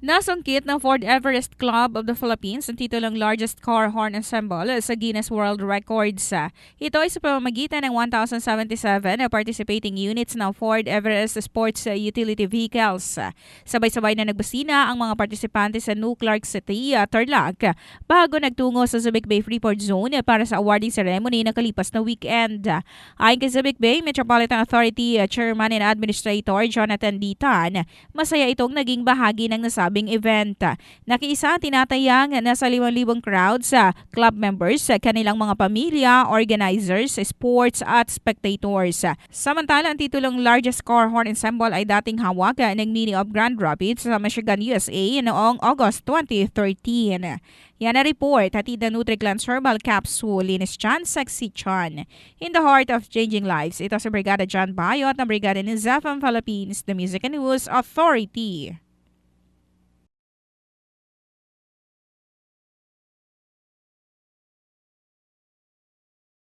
Nasungkit ng Ford Everest Club of the Philippines ang titulong largest car horn ensemble sa Guinness World Records. Ito ay sa pamamagitan ng 1,077 na participating units ng Ford Everest Sports Utility Vehicles. Sabay-sabay na nagbasina ang mga partisipante sa New Clark City, Tarlac, bago nagtungo sa Subic Bay Freeport Zone para sa awarding ceremony na kalipas na weekend. Ayon kay Subic Bay Metropolitan Authority Chairman and Administrator Jonathan Ditan, masaya itong naging bahagi ng nasabing event. Nakiisa tinatayang nasa 5,000 crowd sa club members, kanilang mga pamilya, organizers, sports at spectators. Samantala, ang titulong largest car horn ensemble ay dating hawak ng Mini of Grand Rapids sa Michigan, USA noong August 2013. Yan na report, hatid na NutriGlance Herbal Capsule, Linis Chan, Sexy Chan. In the heart of changing lives, ito sa Brigada John Bayot ng Brigada ni FM Philippines, the Music and News Authority.